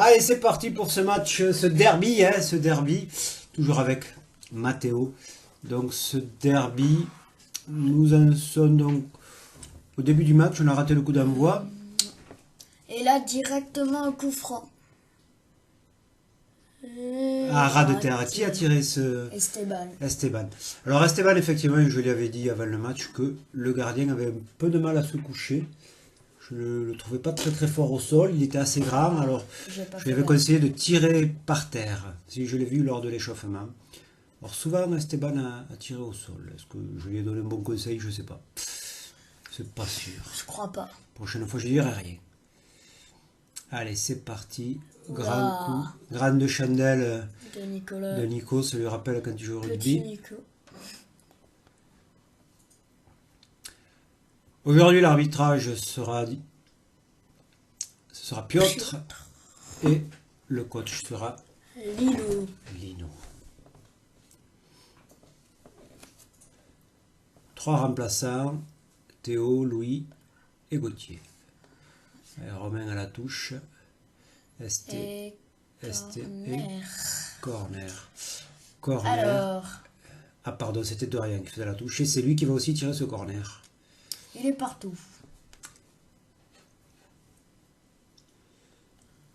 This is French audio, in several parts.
Allez, c'est parti pour ce match, ce derby, toujours avec Matteo. Donc ce derby, nous en sommes donc au début du match, on a raté le coup d'envoi. Et là, directement un coup franc. À ras de terre, qui a tiré ce... Esteban. Alors Esteban, effectivement, je lui avais dit avant le match que le gardien avait un peu de mal à se coucher. Je ne le trouvais pas très très fort au sol, il était assez grand, alors je lui avais conseillé de tirer par terre, si je l'ai vu lors de l'échauffement. Alors souvent Esteban a tiré au sol, est-ce que je lui ai donné un bon conseil, je ne sais pas. C'est pas sûr. Je crois pas. Prochaine fois je dirai rien. Allez, c'est parti. Grand coup, grande chandelle de Nico, ça lui rappelle quand il joue au rugby. Nico. Aujourd'hui, l'arbitrage sera Piotr et le coach sera Lino. 3 remplaçants, Théo, Louis et Gauthier. Et Romain à la touche. Et corner. Alors, ah pardon, c'était Dorian qui faisait la touche et c'est lui qui va aussi tirer ce corner. Il est partout.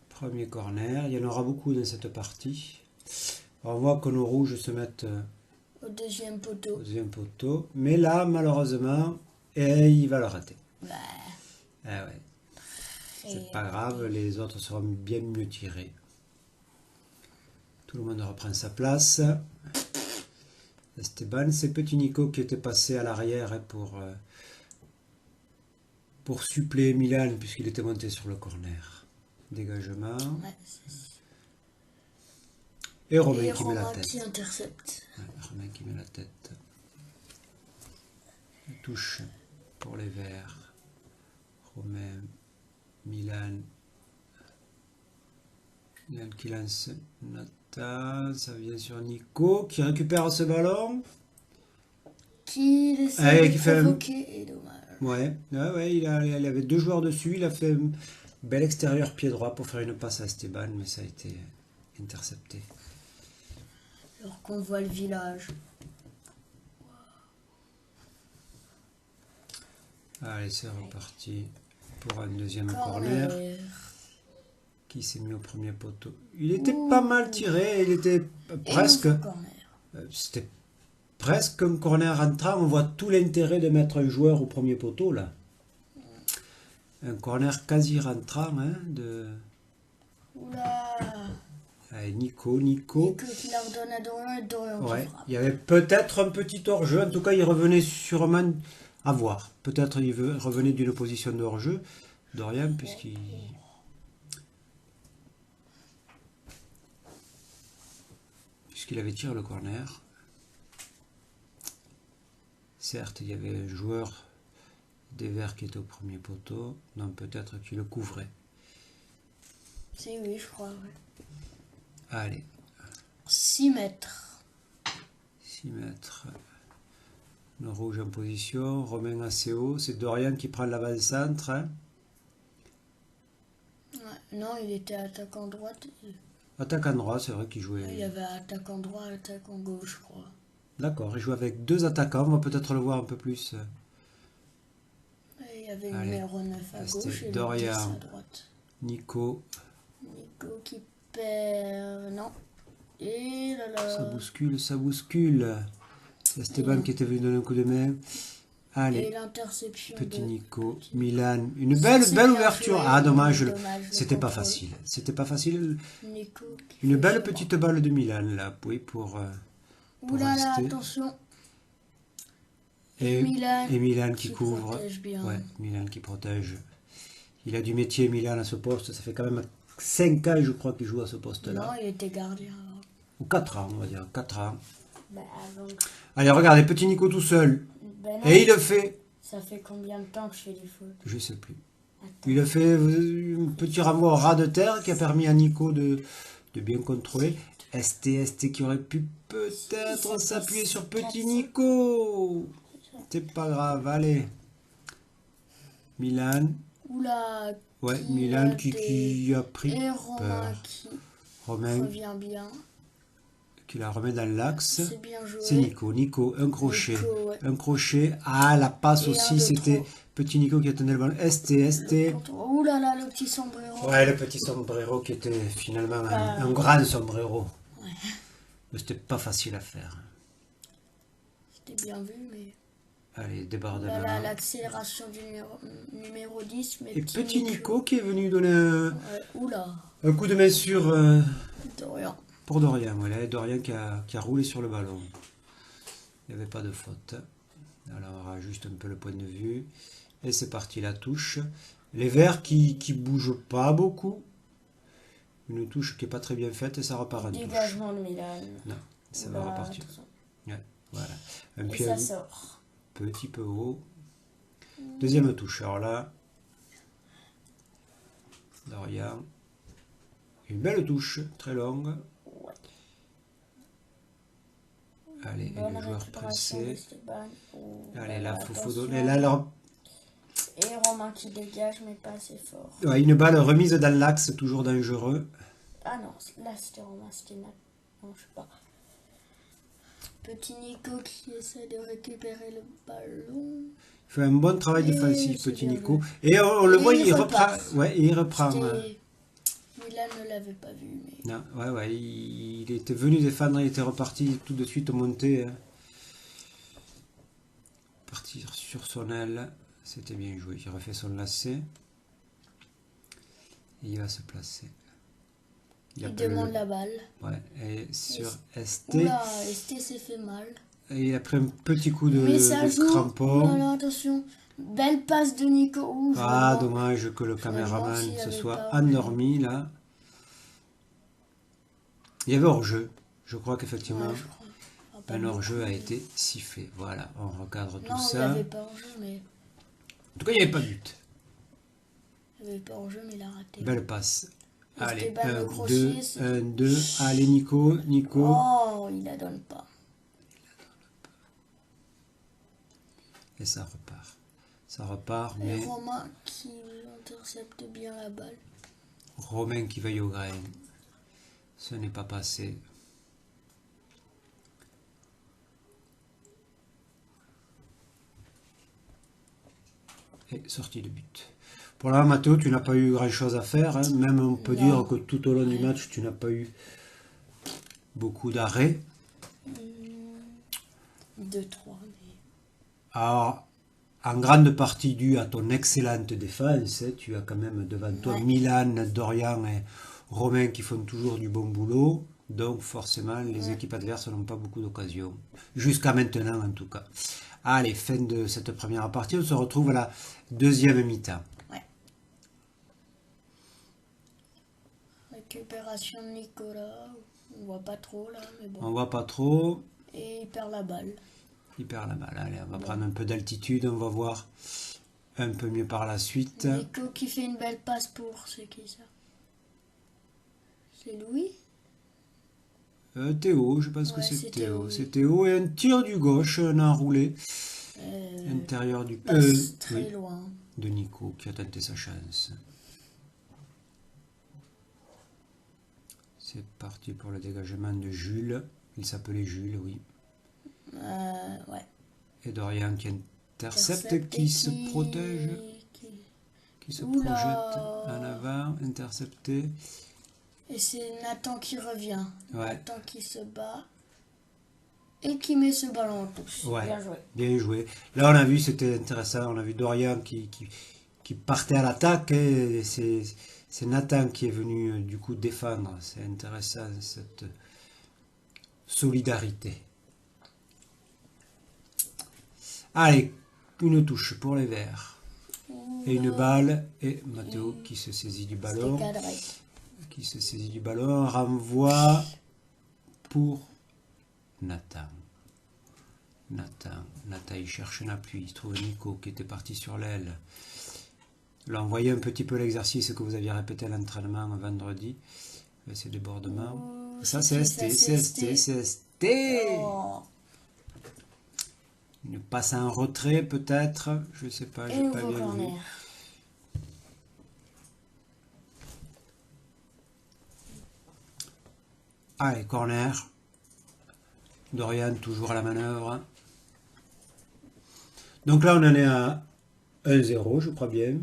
Premier corner, il y en aura beaucoup dans cette partie. On voit que nos rouges se mettent au deuxième poteau. Mais là, malheureusement, il va le rater. Ah ouais. C'est pas grave, les autres seront bien mieux tirés. Tout le monde reprend sa place. Esteban, c'est petit Nico qui était passé à l'arrière pour suppléer Milan puisqu'il était monté sur le corner. Dégagement. Et Romain qui met la tête. Qui intercepte. Romain qui met la tête. Touche pour les Verts. Romain, Milan qui lance Nathan. Ça vient sur Nico qui récupère ce ballon. Qui essaie de provoquer et dommage. Ouais, il avait 2 joueurs dessus. Il a fait un bel extérieur pied droit pour faire une passe à Esteban, mais ça a été intercepté. Alors qu'on voit le village. Allez, c'est reparti pour un deuxième corner. Qui s'est mis au premier poteau. Il était pas mal tiré, il était presque... C'était presque un corner entrant. On voit tout l'intérêt de mettre un joueur au premier poteau, là. Un corner quasi rentrant, hein, de... Oula. Allez, Nico qui la redonne à Dorian ouais, il y avait peut-être un petit hors-jeu. En tout cas, il revenait sûrement à voir. Peut-être il revenait d'une position de hors-jeu. Dorian, puisqu'il avait tiré le corner. Certes, il y avait un joueur des Verts qui était au premier poteau. Donc peut-être qu'il le couvrait. Oui, je crois, ouais. Allez. 6 mètres. 6 mètres. Le rouge en position. Romain assez haut. C'est Dorian qui prend l'avant-centre. Hein. Ouais, non, il était attaquant droite. Attaquant droit, c'est vrai qu'il jouait. Il y avait attaquant droit, attaquant gauche, je crois. D'accord, il joue avec 2 attaquants. On va peut-être le voir un peu plus. Et il y avait le numéro 9 à gauche et Dorian, le 10 à droite. Nico qui perd... Non. Et là. Ça bouscule. C'est Esteban qui était venu donner un coup de main. Allez. Et l'interception petit Nico. Milan. Une belle ouverture. Ah, dommage. C'était pas facile. Une belle petite balle de Milan, là. Oui, pour oulala, attention. Et Milan qui couvre. Bien. Ouais, Milan qui protège. Il a du métier, Milan, à ce poste. Ça fait quand même 5 ans, je crois, qu'il joue à ce poste-là. Non, il était gardien. Ou 4 ans, on va dire. 4 ans. Avant... Allez, regardez, petit Nico tout seul. Non, et il le fait. Ça fait combien de temps que je fais du foot? Je sais plus. Attends. Il a fait un petit renvoi au ras de terre qui a permis à Nico de bien contrôler. ST qui aurait pu peut-être s'appuyer sur petit Nico. C'est pas grave, allez. Milan. Oula. Ouais, Milan qui a pris et Romain peur. qui Romain revient bien. qui la remet dans l'axe. C'est bien joué. C'est Nico. Nico, un crochet. Nico, ouais. Un crochet. Ah, la passe Et aussi, un de c'était trop. petit Nico qui attendait le ballon. ST. Ouh là là, le petit sombrero. Ouais, le petit sombrero qui était finalement un Ouais. grand sombrero. Ouais. Mais c'était pas facile à faire. C'était bien vu, mais... Allez, débordement. Là là, l'accélération du numéro 10. Mais Et petit Nico qui est venu donner Ouais. Oula. un coup de main sur Dorian. pour Dorian. Voilà, Dorian qui a roulé sur le ballon. Il n'y avait pas de faute. Alors on rajuste un peu le point de vue. Et c'est parti, la touche. Les verts qui bougent pas beaucoup. Une touche qui n'est pas très bien faite et ça repart en touche. Dégagement de Milan. Non, ça Oula, va repartir. attention. Ouais, voilà. Un Et pied ça sort. petit peu haut. Deuxième touche. Alors là, Dorian. Une belle touche, très longue. Ouais. Allez, et Bonne le joueur récupération pressé. d'Esteban. Oh, Allez, là, faut attention. donner. Là, alors, Et Romain qui dégage, mais pas assez fort. ouais, une balle remise dans l'axe, toujours dangereux. Ah non, là c'était Romain, c'était Nat. Non, je sais pas. Petit Nico qui essaie de récupérer le ballon. Il fait un bon travail Et défensif, c'est petit bien Nico. vu. Et on le Et voit, il il reprend. repart. Ouais, il reprend. Milan ne l'avait pas vu, mais... Non, ouais, il était venu défendre, il était reparti tout de suite monter. Partir sur son aile. C'était bien joué. Il refait son lacet. Et il va se placer. Il appelle demande la balle. Ouais, et sur ST. Oula, ST s'est fait mal. Et il a pris un petit coup Mais ça de joue. crampon. Oula, attention. Belle passe de Nico. Ouh, Ah, vraiment. dommage que le Je me demande caméraman s'il se avait soit pas endormi là. Il y avait hors-jeu. Je crois qu'effectivement, Ouais, je crois. Ah, pas un hors-jeu beaucoup, a mais- été sifflé. Voilà, on recadre tout Non, il n'y ça. avait pas hors-jeu, mais... En tout cas, il n'y avait pas de but. Il n'y avait pas hors-jeu, mais il a raté. Belle passe. Allez, Esteban le 1, crochet, 2, c'est- 1, 2. Allez, Nico. Oh, il la donne pas. Et ça repart. Ça repart, Et mais Romain qui intercepte bien la balle. Romain qui veille au grain. Ce n'est pas passé. Et sortie de but. Pour là, Mathéo, tu n'as pas eu grand chose à faire. Hein. Même on peut Non. dire que tout au long du match, tu n'as pas eu beaucoup d'arrêts. 2-3, mais... Alors, en grande partie dû à ton excellente défense, hein. Tu as quand même devant toi Ouais. Milan, Dorian et Romain qui font toujours du bon boulot. Donc forcément, les équipes adverses n'ont pas beaucoup d'occasions. Jusqu'à maintenant en tout cas. Allez, fin de cette première partie. On se retrouve à la deuxième mi-temps. Ouais. Récupération de Nicolas. On voit pas trop là, mais bon. On voit pas trop. Et il perd la balle. Il perd la balle. Allez, on va prendre un peu d'altitude. On va voir un peu mieux par la suite. Nico qui fait une belle passe pour... C'est qui ça? C'est Louis? Théo, je pense que Ouais, c'est c'est Théo. Théo, C'est oui. Théo et un tir du gauche, un enroulé. Euh, Intérieur du passe très oui, loin. de Nico qui a tenté sa chance. C'est parti pour le dégagement de Jules. Il s'appelait Jules, oui. Ouais. Et Dorian qui intercepte, Intercepte qui et se protège, qui se Oula. projette en avant, intercepté. Et c'est Nathan qui revient. Ouais. Nathan qui se bat. Et qui met ce ballon en touche. Ouais. Bien joué. Bien joué. Là, on a vu, c'était intéressant. On a vu Dorian qui partait à l'attaque. Et c'est Nathan qui est venu du coup défendre. C'est intéressant cette solidarité. Allez, une touche pour les Verts. Et une balle. Et Mathéo qui se saisit du ballon. C'était cadré. Qui se saisit du ballon. Renvoie pour Nathan. Nathan, il cherche un appui. Il trouve Nico qui était parti sur l'aile. Là, on voyait un petit peu l'exercice que vous aviez répété à l'entraînement vendredi. Ces débordements. Ouh, Ça, c'est ST, c'est ST, c'est ST. Oh. Une passe en retrait, peut-être. Je sais pas, Et j'ai pas nouveau bien vu. corner. Allez, corner. Dorian, toujours à la manœuvre. Donc là, on en est à 1-0, je crois bien.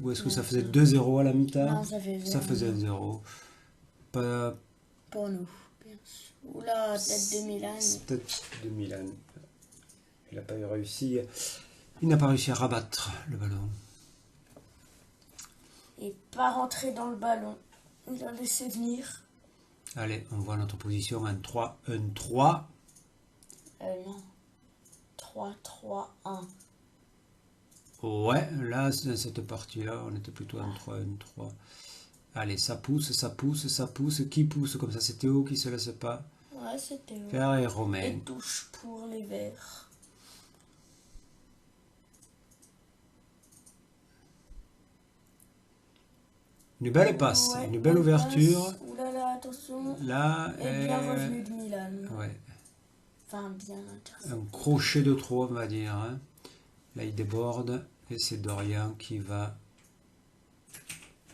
Ou est-ce que ça faisait 2-0 à la mi-temps? Non, ça fait 0. Ça faisait 1-0. Pas... Pour nous, bien sûr. Oula, tête de Milan. Tête de Milan. Il n'a pas réussi. Il n'a pas réussi à rabattre le ballon. Et pas rentrer dans le ballon. Il a laissé venir. Allez, on voit notre position 1-3, 1-3. Non. 3-3-1. Ouais, là, dans cette partie-là, on était plutôt 1-3, 1-3. Allez, ça pousse, ça pousse, ça pousse. Qui pousse comme ça? C'est Théo qui se laisse pas Ouais, c'était faire et Romain. Et touche pour les Verts. Une belle passe, Ouais, une belle ouverture. Oulala, attention. Là, Et bien revenu de Milan. Ouais. Enfin, bien intercepté. Un crochet de trop, on va dire. Hein. Là, il déborde et c'est Dorian qui va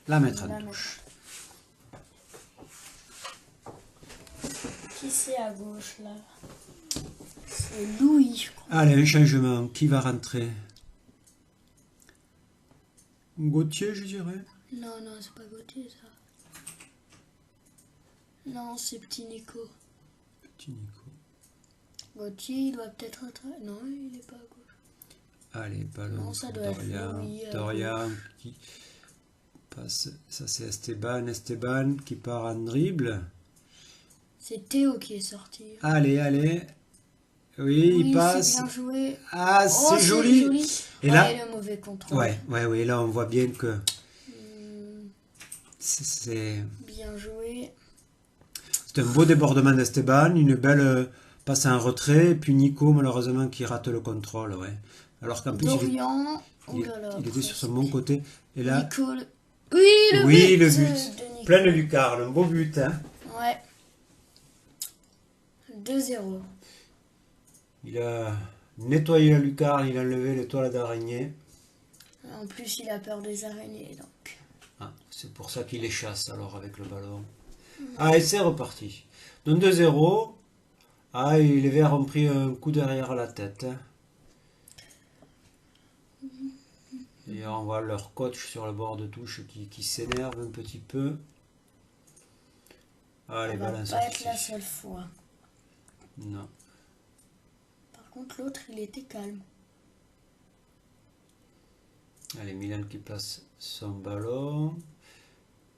la mettre en touche. Qui c'est à gauche, là? C'est Louis, je crois. Allez, un changement. Qui va rentrer? Gauthier, je dirais. Non, c'est pas Gauthier, ça. Non, c'est Petit Nico. Petit Nico. Gauthier, il doit peut-être être... Non, il n'est pas à gauche. Allez, ballon Non, ça pour doit être Dorian. Louis, Dorian qui passe. Ça, c'est Esteban. Esteban qui part en dribble. C'est Théo qui est sorti. Allez. Oui, il passe. C'est bien joué. Ah, c'est joli. Et là, le mauvais contrôle. Ouais, là, on voit bien que c'est bien joué. C'est un beau débordement d'Esteban, une belle passe en retrait, et puis Nico, malheureusement, qui rate le contrôle, ouais. Alors qu'en plus, Dorian, il était sur son bon côté. Et là, Nico, oui, le but. Plein de lucarne, un beau but, hein. Ouais. 2-0. Il a nettoyé la lucarne, il a enlevé les toiles d'araignée. En plus, il a peur des araignées, donc. Ah, c'est pour ça qu'il les chasse, alors, avec le ballon. Ah, et c'est reparti. Donc 2-0. Ah, et les Verts ont pris un coup derrière la tête. Hein. Et on voit leur coach sur le bord de touche qui s'énerve un petit peu. Allez, balance. Ça va pas être la seule fois. Non. Par contre, l'autre, il était calme. Allez, Milan qui place son ballon.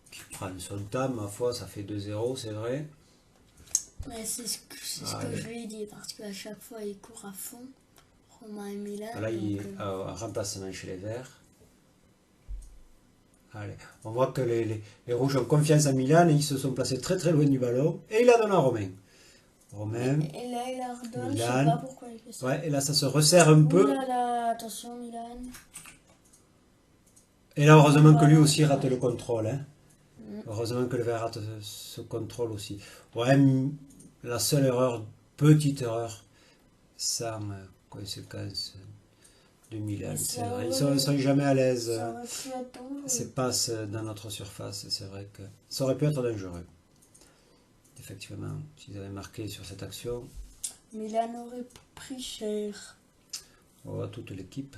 Qui prend son temps, ma foi, ça fait 2-0, c'est vrai. Ouais, c'est ce que je lui ai dit, parce qu'à chaque fois, il court à fond. Romain et Milan. Là, il y a un remplacement chez les Verts. Allez, on voit que les Rouges ont confiance à Milan et ils se sont placés très très loin du ballon. Et il la donne à Romain. Romain. Et là, il la redonne, Milan. je sais pas pourquoi il fait ça. Ouais, et là, ça se resserre un peu. Ouh là là, attention, Milan. Et là, heureusement que lui aussi rate le contrôle. Hein. Heureusement que le Vert rate ce contrôle aussi. Ouais, la seule erreur, petite erreur, sans conséquence de Milan. C'est vrai, ils ne sont jamais à l'aise. Ces passes dans notre surface, c'est vrai que ça aurait pu être dangereux. Effectivement, s'ils avaient marqué sur cette action. Milan aurait pris cher. On voit toute l'équipe,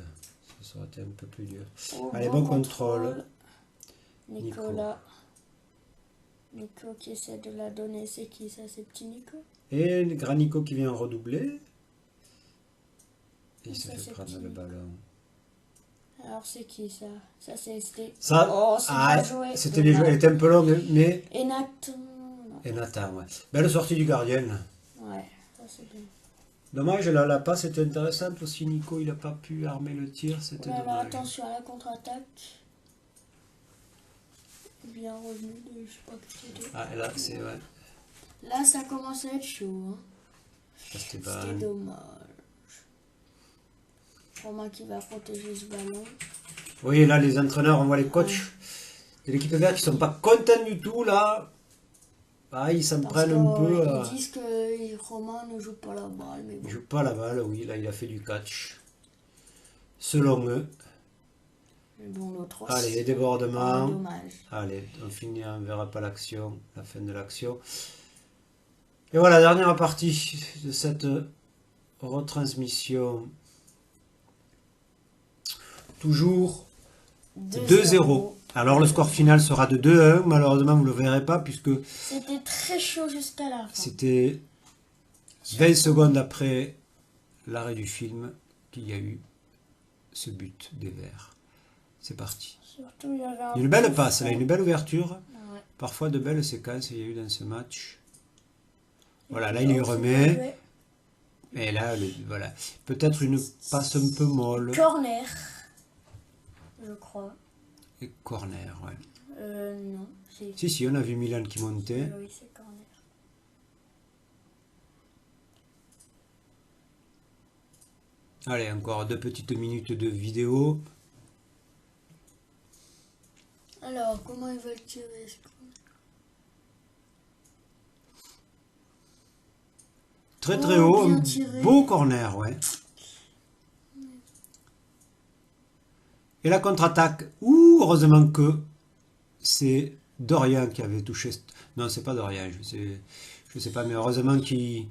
ça aurait été un peu plus dur. Allez, bon contrôle. Nico qui essaie de la donner, c'est qui ça? C'est Petit Nico? Et le grand Nico qui vient redoubler. Et il se Ça, fait prendre le ballon. Alors c'est qui ça? Ça c'est Esté. Ça, oh, c'était bien joué. Elle était un peu longue, mais... Et Nathan. Et Nathan, ouais. Belle sortie du gardien. Ouais, ça c'est bien. Dommage, là, la passe était intéressante aussi. Nico, il n'a pas pu armer le tir, c'était dommage. Attention à la contre-attaque. Bien revenu de je sais pas que c'était. Ah, et là, c'est ouais. Là, ça commence à être chaud. Hein. C'était dommage. Romain qui va protéger ce ballon. Oui, là, les entraîneurs, on voit les coachs de l'équipe verte qui ne sont pas contents du tout, là. Ah, ils s'en prennent un peu. Ils disent que Romain ne joue pas la balle. Mais bon. Il ne joue pas la balle, oui. Là, il a fait du catch. Selon eux. Mais bon, l'autre aussi. Allez, les débordements. Dommage. Allez, on finit, on ne verra pas l'action, la fin de l'action. Et voilà, dernière partie de cette retransmission. Toujours 2-0. Alors le score final sera de 2-1. Malheureusement, vous ne le verrez pas puisque c'était très chaud jusqu'à la fin. C'était 20 secondes après l'arrêt du film qu'il y a eu ce but des Verts. C'est parti. Surtout, il y avait une belle passe, là, une belle ouverture. Ouais. Parfois de belles séquences il y a eu dans ce match. Voilà, là il y remet. Et là, voilà. Peut-être une passe un peu molle. Corner, je crois. Et corner, ouais. Non. Si, on a vu Milan qui montait. Oui, c'est corner. Allez, encore 2 petites minutes de vidéo. Alors, comment ils veulent tirer ce corner? Très très haut, un beau corner, ouais. Et la contre-attaque, heureusement que c'est Dorian qui avait touché. Non, c'est pas Dorian, je sais pas, mais heureusement qu'il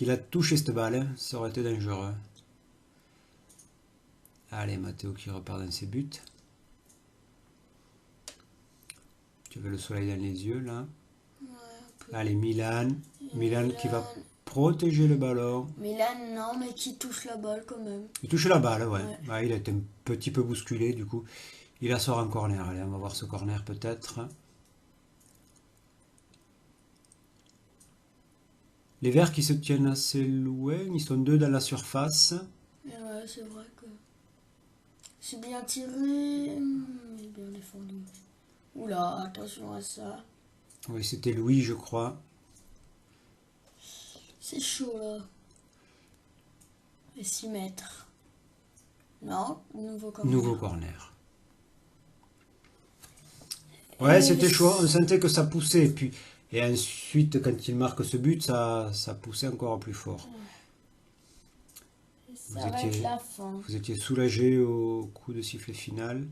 a touché cette balle, hein. Ça aurait été dangereux. Allez, Matteo qui repart dans ses buts. Tu veux le soleil dans les yeux, là. Ouais, allez, Milan qui va protéger le ballon. Milan, non, mais qui touche la balle quand même. Il touche la balle, ouais. Ouais, il a été un petit peu bousculé, du coup. Il la sort en corner. Allez, on va voir ce corner peut-être. Les Verts qui se tiennent assez loin. Ils sont 2 dans la surface. Et ouais, c'est vrai que c'est bien tiré, mais bien défendu. Oula, attention à ça. Oui, c'était Louis, je crois. C'est chaud là. Et 6 mètres. Non, nouveau corner. Nouveau corner. Ouais, c'était chaud. On sentait que ça poussait. Et ensuite, quand il marque ce but, ça poussait encore plus fort. Ça va être la fin. Vous étiez soulagé au coup de sifflet final.